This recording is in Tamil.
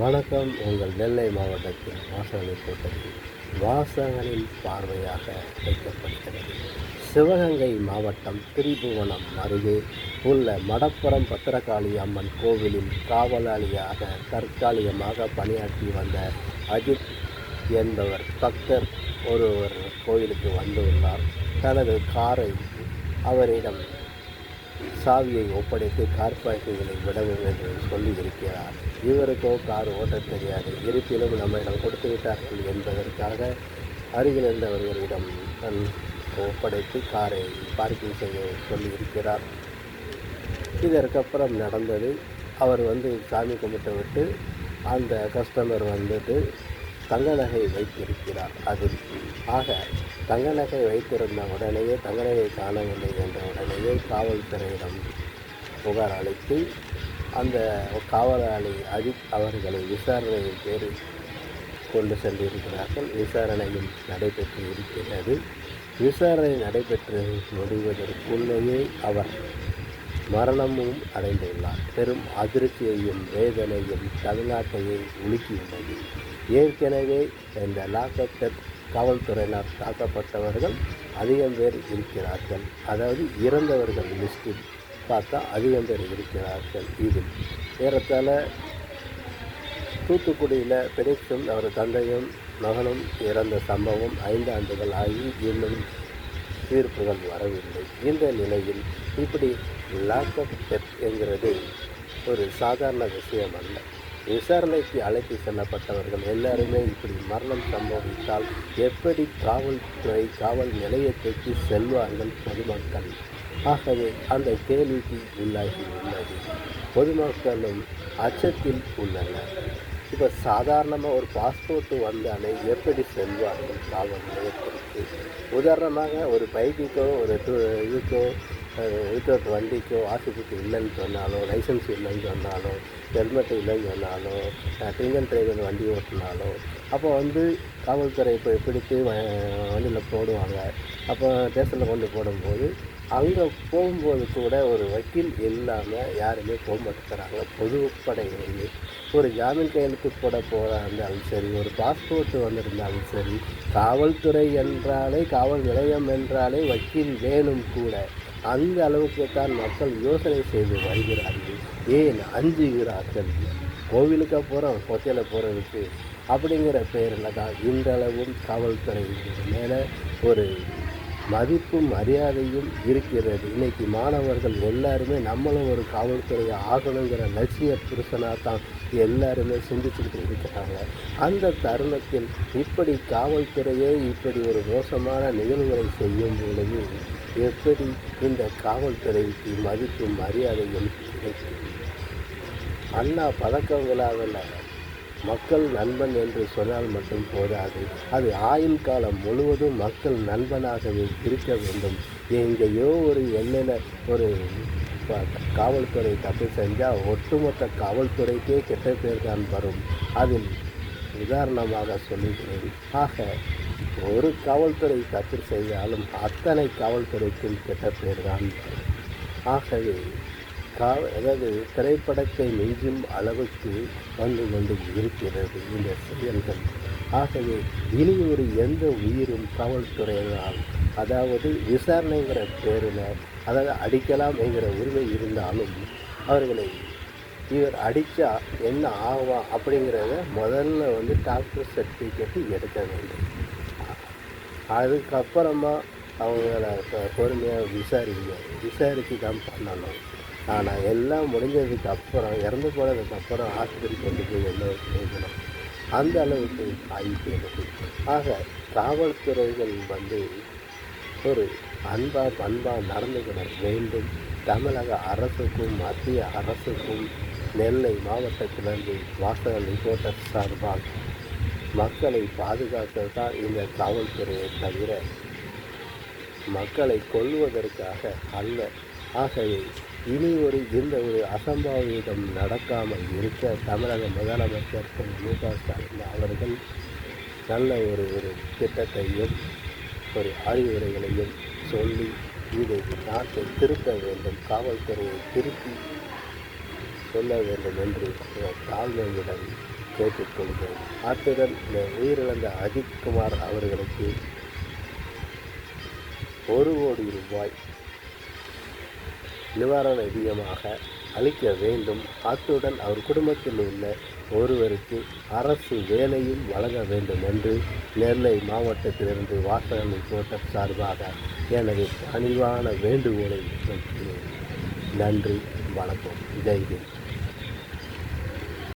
வணக்கம். உங்கள் நெல்லை மாவட்டத்தில் வாசகனை போட்டது வாசகனின் பார்வையாக வைக்கப்படுகிறது. சிவகங்கை மாவட்டம் திரிபுவனம் அருகே உள்ள மடப்புறம் பத்திரகாளி அம்மன் கோவிலில் காவலாளியாக தற்காலிகமாக பணியாற்றி வந்த அஜித் என்பவர் பக்தர் ஒருவர் கோயிலுக்கு வந்துள்ளார். தனது காரை அவரிடம் சாவியை ஒப்படைத்து கார் பார்க்கிங்களை விடவும் என்று சொல்லி இருக்கிறார். இவருக்கோ கார் ஓட்டத் தெரியாது. இருப்பினும் நம்மிடம் கொடுத்து விட்டார்கள் என்பதற்காக அருகில் இருந்தவர்களிடம் தன் ஒப்படைத்து காரை பார்க்கிங் செய்ய சொல்லி இருக்கிறார். இதற்கப்புறம் நடந்தது, அவர் சாமி கும்பிட்டு விட்டு அந்த கஸ்டமர் தங்க நகை வைத்திருக்கிறார். அதில் தங்க நகை வைத்திருந்த உடனேயே தங்க நகை காணவில்லை என்ற உடனேயே காவல்துறையிடம் புகார் அளித்து அந்த காவலாளி அஜித் அவர்களை விசாரணையின் பேரில் கொண்டு சென்றிருக்கிறார்கள். விசாரணையும் நடைபெற்று இருக்கிறது. விசாரணை நடைபெற்று முடிவதற்குள்ளேயே அவர் மரணமும் அடைந்துள்ளார். பெரும் அதிர்ச்சியையும் வேதனையும் தமிழ்நாட்டையே உலுக்கியுள்ளது. ஏற்கனவே இந்த லாக்அப் டெத் காவல்துறையினர் தாக்கப்பட்டவர்கள் அதிகம் பேர் இருக்கிறார்கள். அதாவது இறந்தவர்கள் லிஸ்டில் பார்த்தா அதிகம் பேர் இருக்கிறார்கள். இதில் ஏறத்தாழ தூத்துக்குடியில் பெரிக்ஸும் அவர் தந்தையும் மகனும் இறந்த சம்பவம் 5 ஆண்டுகள் ஆகி இன்னும் தீர்ப்புகள் வரவில்லை. இந்த நிலையில் இப்படி லாக்அப் டெத் என்கிறது ஒரு சாதாரண விஷயம் அல்ல. விசாரணைக்கு அழைத்து செல்லப்பட்டவர்கள் எல்லாருமே இப்படி மரணம் சம்பவித்தால் எப்படி காவல்துறை காவல் நிலையத்திற்கு செல்வார்கள் பொதுமக்கள்? ஆகவே அந்த கேள்விக்கு உள்ளாகி உள்ளது. பொதுமக்களும் அச்சத்தில் உள்ளனர். இப்போ சாதாரணமாக ஒரு பாஸ்போர்ட்டு வந்தாலே எப்படி செல்வார்கள் காவல் நிலையத்திற்கு? உதாரணமாக ஒரு பைக்குக்கோ ஒரு இதுக்கோ வண்டிக்கோ ஆசிபுக்கு இல்லைன்னு சொன்னாலோ, லைசன்ஸ் இல்லைன்னு சொன்னாலோ, ஹெல்மெட் இல்லைன்னு சொன்னாலோ, ட்ரிங்க் டிரைவர் வண்டி ஓட்டினாலோ அப்போ காவல்துறை இப்போ பிடித்து வண்டியில் போடுவாங்க. அப்போ ஸ்டேஷனில் கொண்டு போடும்போது அங்கே போகும்போது கூட ஒரு வக்கீல் இல்லாமல் யாருமே போக மாட்டேங்கிறாங்க. பொதுப்படையிலேயே ஒரு ஜாமீன் கையெழுத்து போட இருந்தாலும் சரி, ஒரு பாஸ்போர்ட்டு வந்திருந்தாலும் சரி, காவல்துறை என்றாலே காவல் நிலையம் என்றாலே வக்கீல் வேணும் கூட. அந்த அளவுக்கு தான் மக்கள் யோசனை செய்து வருகிறார்கள். ஏன் அஞ்சுகிறார்கள்? கோவிலுக்கு போகிறோம் கொச்சையில் போகிறதுக்கு அப்படிங்கிற பெயரில் தான் இன்றளவும் காவல்துறை மேலே ஒரு மதிப்பும் மரியாதையும் இருக்கிறது. இன்றைக்கி மாணவர்கள் எல்லாருமே நம்மளும் ஒரு காவல்துறை ஆகணுங்கிற லட்சிய புருஷனாக தான் எல்லாருமே சிந்திச்சுக்கிட்டு இருக்கிறாங்க. அந்த தருணத்தில் இப்படி காவல்துறையே இப்படி ஒரு மோசமான நிகழ்வுகளை செய்யும் பொழுது எப்படி இந்த காவல்துறைக்கு மதிப்பும் மரியாதையும் கிடைக்கும்? அண்ணா பதக்க விழாவில் மக்கள் நண்பன் என்று சொன்னால் மட்டும் போதாது, அது ஆயுள் காலம் முழுவதும் மக்கள் நண்பனாகவே இருக்க வேண்டும். எங்கேயோ ஒரு எல்லையில் ஒரு காவல்துறை தப்பு செஞ்சால் ஒட்டுமொத்த காவல்துறைக்கே கெட்ட பேர் தான் வரும். அதில் உதாரணமாக சொல்லுகிறேன். ஒரு காவல்துறை தப்பு செய்தாலும் அத்தனை காவல்துறைக்கும் கெட்ட பேர் தான் வரும். ஆகவே அதாவது திரைப்படத்தை மிஞ்சும் அளவுக்கு கொண்டு இருக்கிறது இந்த செயல்கள். ஆகவே இனி ஒரு எந்த உயிரும் காவல்துறையினால், அதாவது விசாரணைங்கிற பேரில் அதாவது அடிக்கலாம் என்கிற உரிமை இருந்தாலும் அவர்களை இவர் அடித்தா என்ன ஆகும் அப்படிங்கிறத முதல்ல டாக்டர் சர்டிஃபிகேட்டு எடுக்க வேண்டும். அதுக்கப்புறமா அவங்கள பொறுமையாக விசாரித்து தான் பண்ணணும். ஆனால் எல்லாம் முடிஞ்சதுக்கு அப்புறம், இறந்து போனதுக்கப்புறம் ஆஸ்பத்திரிக்கு கொண்டு போய் எல்லாம் செய்யணும். அந்த அளவுக்கு ஆகிப்போகுது. காவல்துறைகள் ஒரு பண்பாக நடந்துக்கிட வேண்டும். தமிழக அரசுக்கும் மத்திய அரசுக்கும் நெல்லை மாவட்டத்திலிருந்து வாசகன் ரிப்போர்ட்டர் சார்பால் மக்களை பாதுகாக்க தான் இந்த காவல்துறையை தவிர மக்களை கொல்வதற்காக அல்ல. ஆகவே இனி இந்த ஒரு அசம்பாவிதம் நடக்காமல் இருக்க தமிழக முதலமைச்சர் மு.க. ஸ்டாலின் அவர்கள் நல்ல ஒரு திட்டத்தையும் ஒரு அறிவுரைகளையும் சொல்லி இதை நாட்டை திருத்த வேண்டும், காவல்துறையை திருப்பி சொல்ல வேண்டும் என்று தாழ்மையுடன் கேட்டுக்கொள்கிறேன். அத்துடன் இந்த உயிரிழந்த அஜித்குமார் அவர்களுக்கு 1 கோடி ரூபாய் நிவாரண நிதியமாக அளிக்க வேண்டும். அத்துடன் அவர் குடும்பத்தில் உள்ள ஒருவருக்கு அரசு வேலையும் வழங்க வேண்டும் என்று நெல்லை மாவட்டத்திலிருந்து வாசகன் ரிப்போர்ட்டர் சார்பாக எனது பணிவான வேண்டுகோளை வைக்கிறேன். நன்றி, வணக்கம், ஜெய்ஹிந்த்.